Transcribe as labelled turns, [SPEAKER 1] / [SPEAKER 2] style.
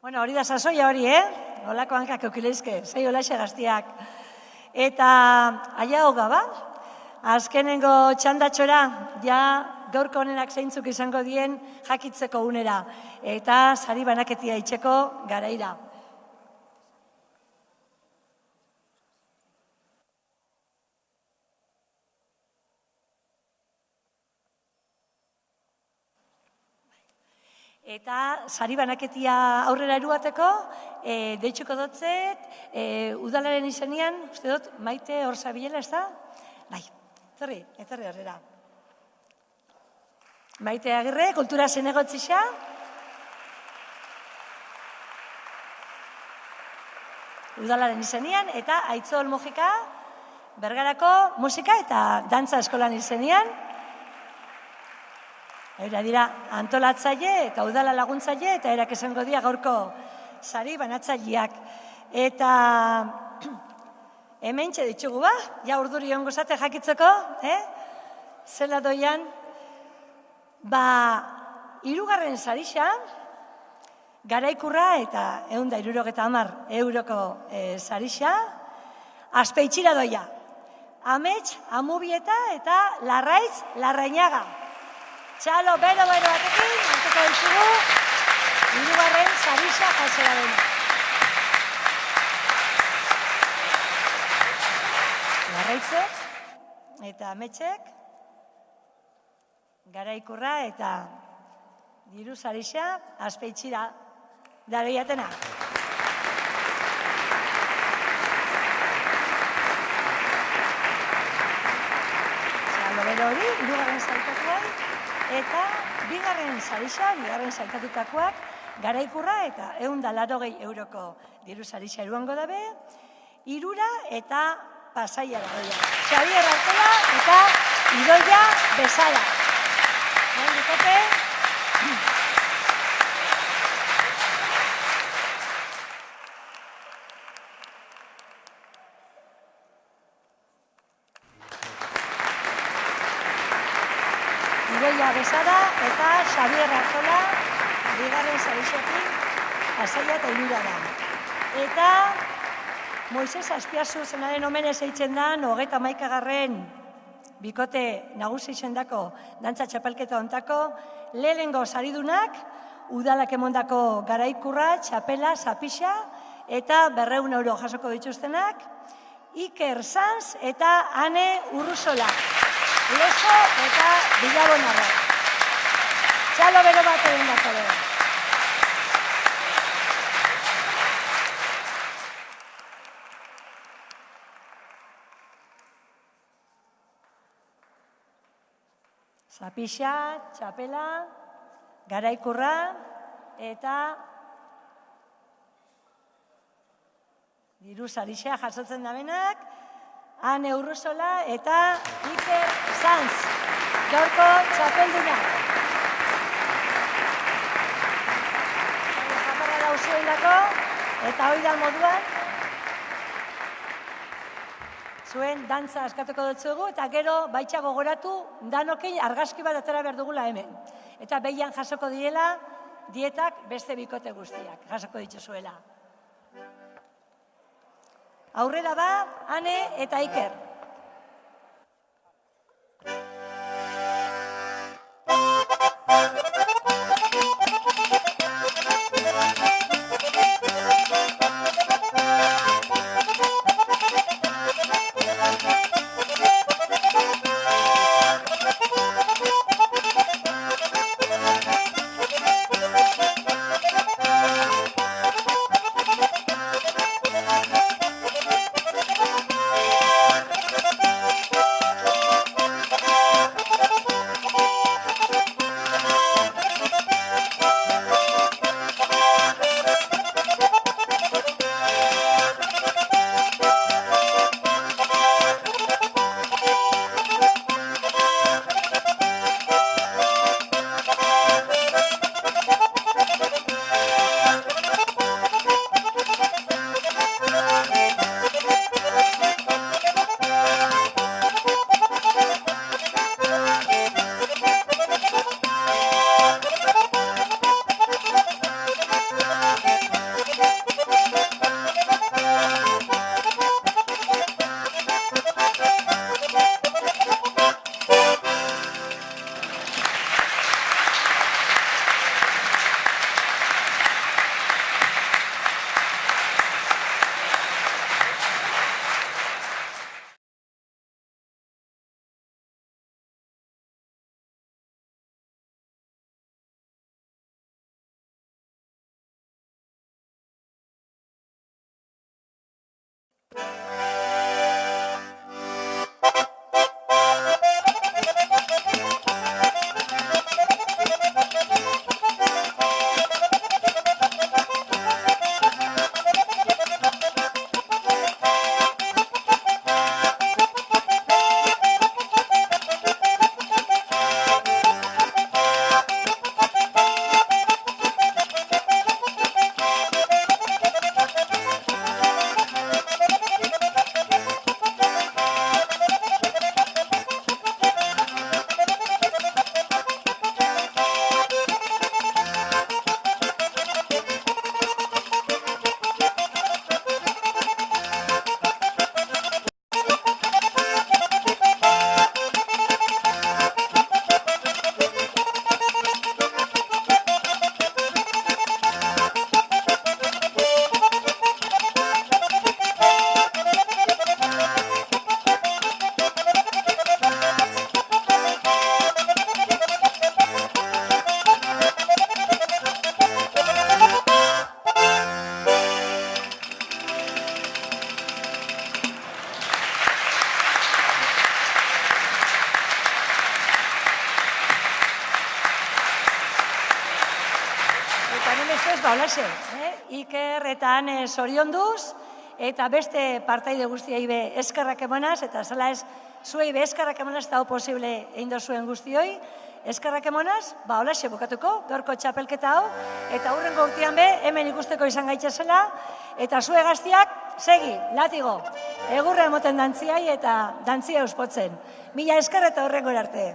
[SPEAKER 1] Bueno, hori da sasoia hori, Olako hankak eukileizke, zei olaxe gaztiak. Eta aia hoga, ba? Azkenengo txandatxora, ja gaurko honenak zeintzuk izango dien jakitzeko unera. Eta sari banaketia itxeko garaira. Eta sari banaketia aurrera eruateko, deitxuko dotzet, udalaren izenian, uste dut, Maite Orsabilela, ez da? Bai, etorri horrera. Maite Agirre, kultura zinegotzixa. Udalaren izenian, eta Aitzol Mujika, Bergarako musika eta dantza eskolan izenian. Era dira antolatzaile eta udala laguntzaile eta erak esango dira gaurko sari banatzaileak. Eta hementxe ditugu ba, ja urduri ongo zate jakitzeko, zela doian, hirugarren sarixa, garaikurra eta 170 euroko sarixa, Azpeitxira doia, Amets, Amubieta eta Larraiz, Larrainaga. Txalo, bero batekin, hartuko ditugu, hirugarren sarixa jasera dena. Larraitzek eta Ametxek, garaikurra eta diru sarixa Azpeitxira daroiatena. Txalo, bero hori, hirugarren sailkatuak. Eta bigarren sarixa, bigarren sailkatutakoak, garaikurra eta 180 euroko diru sarixa eruango dabe, Irura eta Pasaiara doia. Xabier Artola eta Idoia Bezala. Dikote. Idoia Bezala eta Xabier Artola bigarren sarixetik Pasaia eta Irura da. Eta Moises Azpiazu zenaren omenez eitzen da 31. bikote nagusi izendako dantza txapelketa ontako lehenengo saridunak udalak emondako garaikurra, txapela, zapixa eta 200 euro jasoko dituztenak Iker Sanz eta Ane Urruzola. Lezo eta Bilabonarra. Txalo bero bat egin dako dugu. Zapixa, txapela, garaikurra eta diru sarixa jasotzen dabenak, Ane Urruzola eta Iker Sanz, gaurko txapeldunak. Zaparra dauzioen dako, eta hoi da moduan, zuen dantza askatuko dutzugu, eta gero baitxa gogoratu danokin argazki bat atera behar dugula hemen. Eta behian jasoko direla, dietak beste bikote guztiak, jasoko dituzuela. Aurrera ba, Ane eta Iker. Iker eta Ane zorionduz, eta beste partaide guztiei be eskerrak emanaz, eta zela ez zuei be eskerrak emanaz, eta hau posible egin dozuen guztioi, eskerrak emanaz, holaxe bukatuko, gaurko txapelketa hau, eta hurrengo urtean be, hemen ikusteko izan gaitzazela, eta zue gaztiak, segi, latigo, egurra emoten dantziai eta dantzia euspotzen. Mila esker eta hurrengo arte.